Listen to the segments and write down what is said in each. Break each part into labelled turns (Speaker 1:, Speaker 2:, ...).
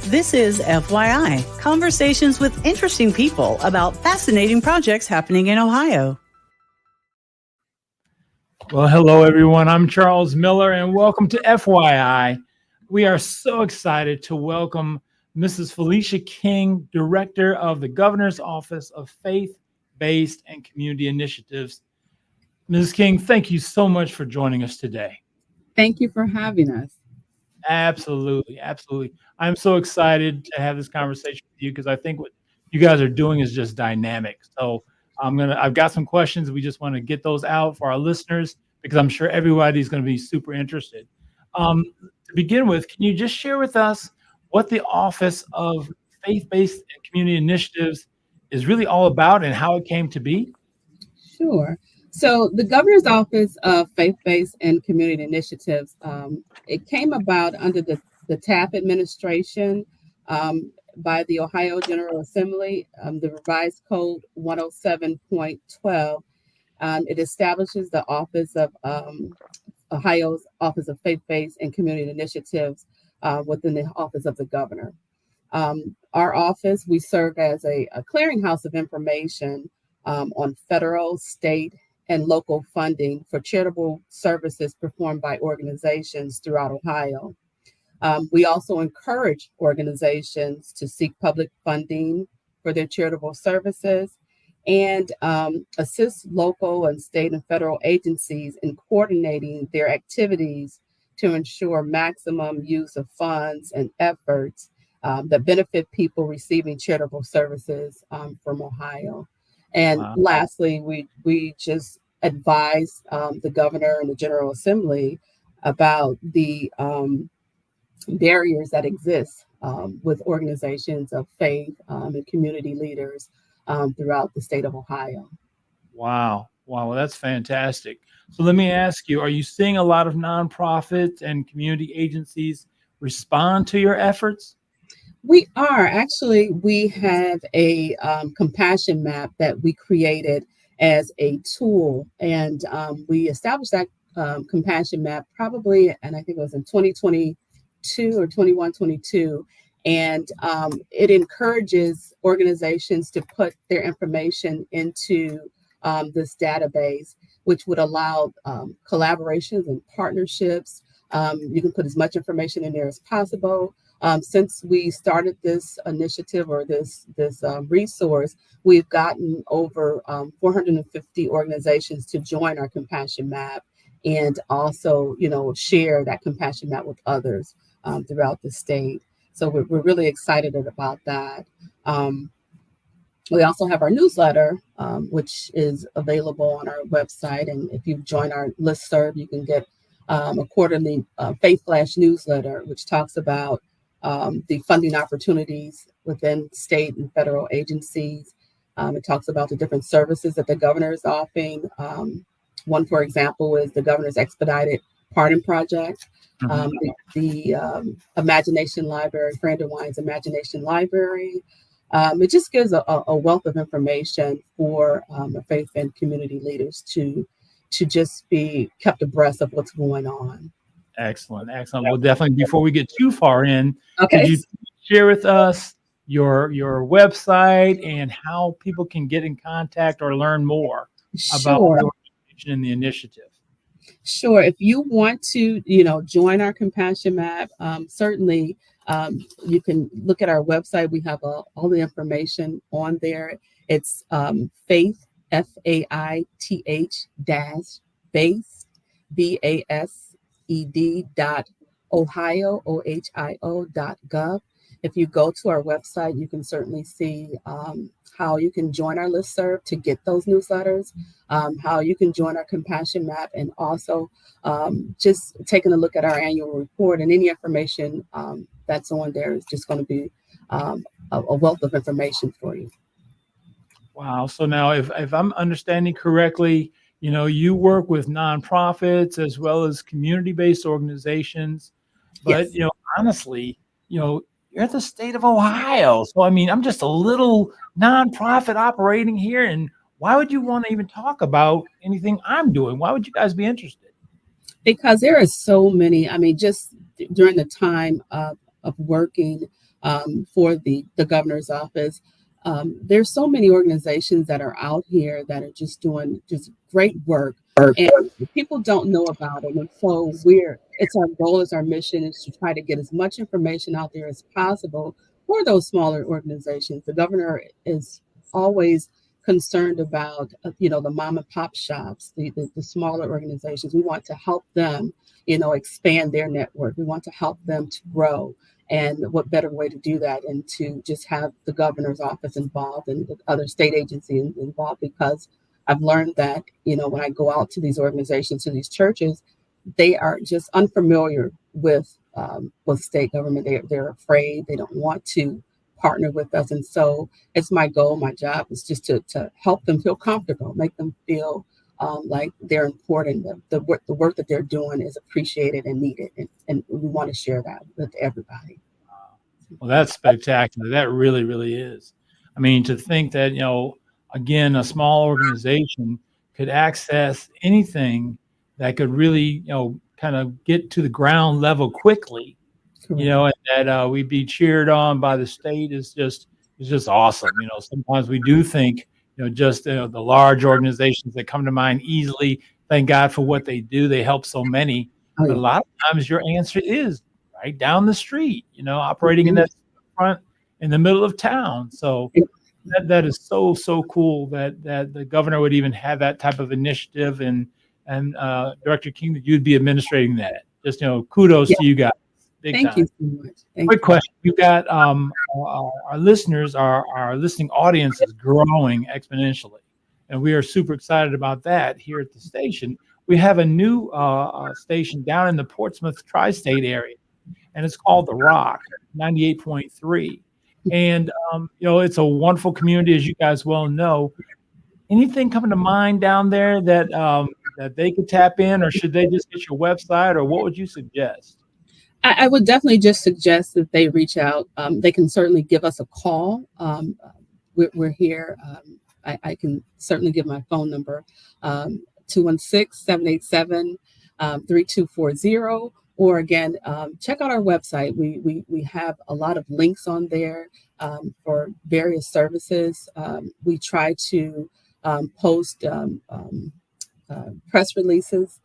Speaker 1: This is FYI, conversations with interesting people about fascinating projects happening in Ohio.
Speaker 2: Well, hello, everyone. I'm Charles Miller, and welcome to FYI. We are so excited to welcome Mrs. Felicia King, Director of the Governor's Office of Faith-Based and Community Initiatives. Mrs. King, thank you so much for joining us today.
Speaker 3: Thank you for having us.
Speaker 2: Absolutely, absolutely. I'm so excited to have this conversation with you because I think what you guys are doing is just dynamic. So I've got some questions. We just want to get those out for our listeners because I'm sure everybody's going to be super interested. To begin with, can you just share with us what the Office of Faith-Based and Community Initiatives is really all about and how it came to be?
Speaker 3: Sure. So the Governor's Office of Faith-Based and Community Initiatives, it came about under the TAP administration by the Ohio General Assembly, the revised code 107.12. It establishes the Office of Ohio's Office of Faith-Based and Community Initiatives within the Office of the Governor. Our office, we serve as a clearinghouse of information on federal, state, and local funding for charitable services performed by organizations throughout Ohio. We also encourage organizations to seek public funding for their charitable services and assist local and state and federal agencies in coordinating their activities to ensure maximum use of funds and efforts that benefit people receiving charitable services from Ohio. And
Speaker 2: Wow.
Speaker 3: lastly, we just advise the governor and the General Assembly about the barriers that exist with organizations of faith and community leaders throughout the state of Ohio.
Speaker 2: Wow. Well, that's fantastic. So let me ask you, are you seeing a lot of nonprofits and community agencies respond to your efforts?
Speaker 3: We are. Actually, we have a compassion map that we created as a tool, and we established that compassion map probably, and I think it was in 2022 or 21-22, and it encourages organizations to put their information into this database, which would allow collaborations and partnerships. You can put as much information in there as possible. Since we started this initiative or this resource, we've gotten over 450 organizations to join our compassion map and also, share that compassion map with others throughout the state. So we're really excited about that. We also have our newsletter, which is available on our website. And if you join our listserv, you can get a quarterly Faith Flash newsletter, which talks about the funding opportunities within state and federal agencies. It talks about the different services that the governor is offering. One, for example, is the Governor's Expedited Pardon Project, the Imagination Library, Franderwine's Imagination Library. It just gives a wealth of information for faith and community leaders to just be kept abreast of what's going on.
Speaker 2: Excellent. Well, definitely before we get too far in,
Speaker 3: Okay.
Speaker 2: could you share with us your website and how people can get in contact or learn more about the organization and the initiative?
Speaker 3: Sure. If you want to, join our compassion map, certainly you can look at our website. We have all the information on there. It's faith, FAITH -based, BASED.ohio.gov. If you go to our website, you can certainly see how you can join our listserv to get those newsletters, how you can join our compassion map, and also just taking a look at our annual report, and any information that's on there is just going to be a wealth of information for you.
Speaker 2: Wow. So now if I'm understanding correctly, you work with nonprofits as well as community-based organizations, but,
Speaker 3: Yes.
Speaker 2: Honestly, you're at the state of Ohio. So, I'm just a little nonprofit operating here. And why would you want to even talk about anything I'm doing? Why would you guys be interested?
Speaker 3: Because there are so many, just during the time of of working for the governor's office. There's so many organizations that are out here that are just doing just great work, and people don't know about it. And so it's our goal, it's our mission is to try to get as much information out there as possible for those smaller organizations. The governor is always concerned about, the mom and pop shops, the smaller organizations. We want to help them, expand their network. We want to help them to grow. And what better way to do that and to just have the governor's office involved and the other state agencies involved, because I've learned that, when I go out to these organizations, to these churches, they are just unfamiliar with state government. They're afraid. They don't want to partner with us. And so it's my goal, my job is just to help them feel comfortable, make them feel like they're important. The work that they're doing is appreciated and needed. And we want to share that with everybody.
Speaker 2: Well, that's spectacular. That really, really is. I mean, to think that, again, a small organization could access anything that could really, kind of get to the ground level quickly,
Speaker 3: Correct.
Speaker 2: And that we'd be cheered on by the state is just awesome. Sometimes we do think, just the large organizations that come to mind easily. Thank God for what they do. They help so many.
Speaker 3: Oh,
Speaker 2: But a
Speaker 3: yeah.
Speaker 2: lot of times your answer is right down the street, operating in that front in the middle of town. So that is so cool that the governor would even have that type of initiative, and Director King, that you'd be administrating that. Just kudos to you guys, big
Speaker 3: Thank
Speaker 2: time.
Speaker 3: you so much.
Speaker 2: Quick question: we've got our listeners, our listening audience is growing exponentially, and we are super excited about that here at the station. We have a new station down in the Portsmouth tri-state area, and it's called The Rock 98.3. And it's a wonderful community, as you guys well know. Anything coming to mind down there that they could tap in, or should they just get your website, or what would you suggest?
Speaker 3: I would definitely just suggest that they reach out. They can certainly give us a call. We're here. I can certainly give my phone number, 216-787-3240. Or again, check out our website. We have a lot of links on there for various services. We try to post press releases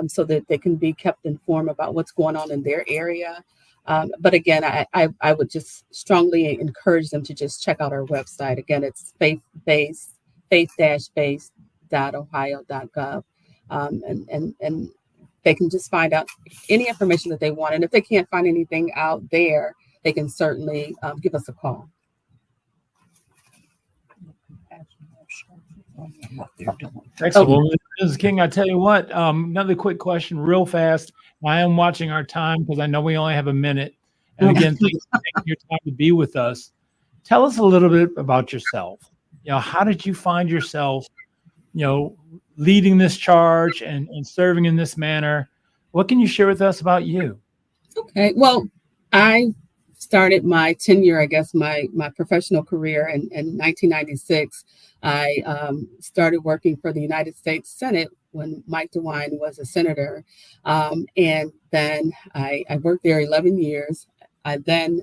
Speaker 3: so that they can be kept informed about what's going on in their area. But again, I would just strongly encourage them to just check out our website. Again, it's faith-based.ohio.gov. And they can just find out any information that they want. And if they can't find anything out there, they can certainly give us a call.
Speaker 2: Excellent. Well, Mrs. King, I tell you what, another quick question real fast. I am watching our time because I know we only have a minute. And again, thanks for taking your time to be with us. Tell us a little bit about yourself. How did you find yourself, leading this charge and serving in this manner? What can you share with us about you?
Speaker 3: Okay. Well, I started my tenure, I guess, my professional career in 1996. I started working for the United States Senate when Mike DeWine was a senator. And then I worked there 11 years. I then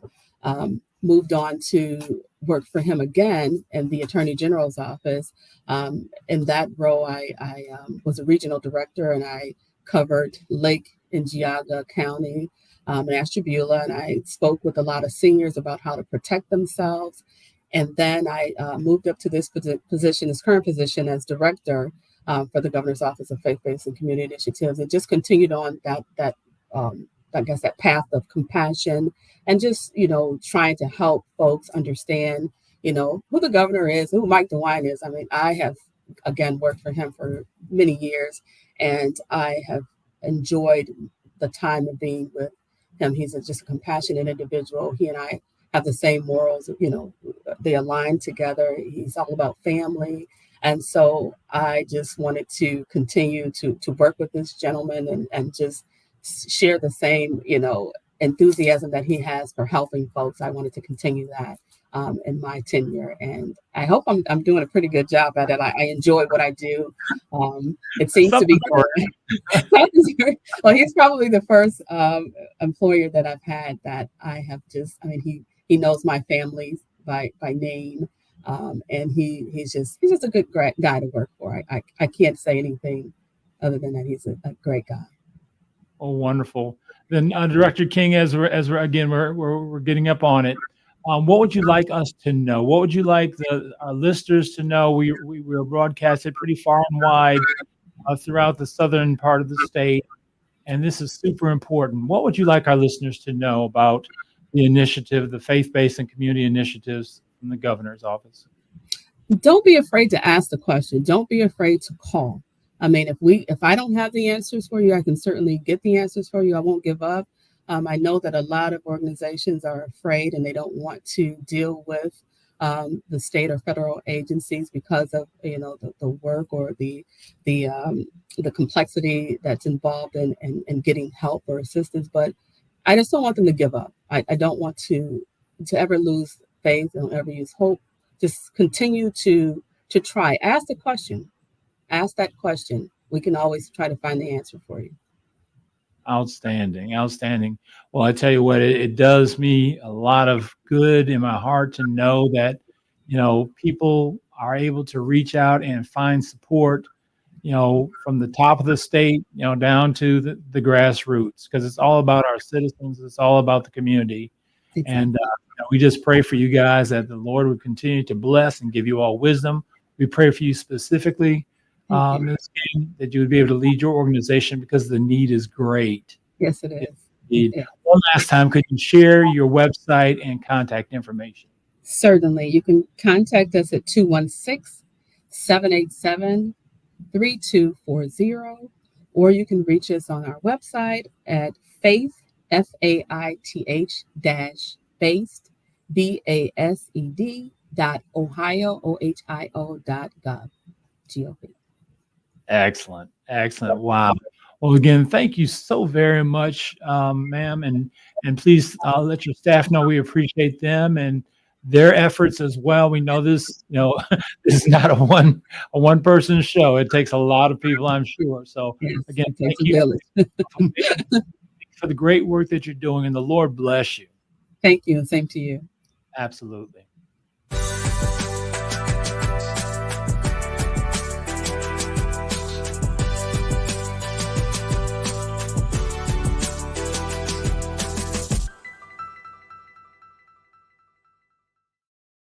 Speaker 3: moved on to work for him again in the Attorney General's office. In that role, I was a regional director, and I covered Lake and Geauga County and Ashtabula, and I spoke with a lot of seniors about how to protect themselves. And then I moved up to this position, this current position as director for the Governor's Office of Faith-Based and Community Initiatives, and just continued on that I guess that path of compassion and just, trying to help folks understand, who the governor is, who Mike DeWine is. I mean, I have, again, worked for him for many years, and I have enjoyed the time of being with him. He's just a compassionate individual. He and I have the same morals, they align together. He's all about family. And so I just wanted to continue to work with this gentleman and just share the same, enthusiasm that he has for helping folks. I wanted to continue that in my tenure, and I hope I'm doing a pretty good job at it. I enjoy what I do. It seems to be growing. Well, he's probably the first employer that I've had that I have just. I mean, he knows my family by name, and he's just a good guy to work for. I can't say anything other than that he's a great guy.
Speaker 2: Oh, wonderful. Then, Director King, as we're again, we're getting up on it. What would you like us to know? What would you like our listeners to know? We're broadcasted pretty far and wide throughout the southern part of the state, and this is super important. What would you like our listeners to know about the initiative, the faith-based and community initiatives from the governor's office?
Speaker 3: Don't be afraid to ask the question. Don't be afraid to call. I mean, if I don't have the answers for you, I can certainly get the answers for you. I won't give up. I know that a lot of organizations are afraid and they don't want to deal with the state or federal agencies because of the work or the complexity that's involved in getting help or assistance. But I just don't want them to give up. I don't want to ever lose faith. Don't ever use hope. Just continue to try. Ask the question. Ask that question. We can always try to find the answer for you.
Speaker 2: Outstanding. Well, I tell you what, it does me a lot of good in my heart to know that, people are able to reach out and find support, from the top of the state, down to the grassroots, because it's all about our citizens. It's all about the community. Exactly. And we just pray for you guys that the Lord would continue to bless and give you all wisdom. We pray for you specifically, Ms. King, that you would be able to lead your organization because the need is great.
Speaker 3: Yes, it is.
Speaker 2: Yeah. One last time, could you share your website and contact information?
Speaker 3: Certainly. You can contact us at 216-787-3240, or you can reach us on our website at faith, FAITH based, BASED.ohio, OHIO.gov, GOV.
Speaker 2: Excellent. Wow. Well, again, thank you so very much, ma'am. And please let your staff know we appreciate them and their efforts as well. We know this, this is not a one person show. It takes a lot of people, I'm sure. So again, thank you for the great work that you're doing, and the Lord bless you.
Speaker 3: Thank you. Same to you.
Speaker 2: Absolutely.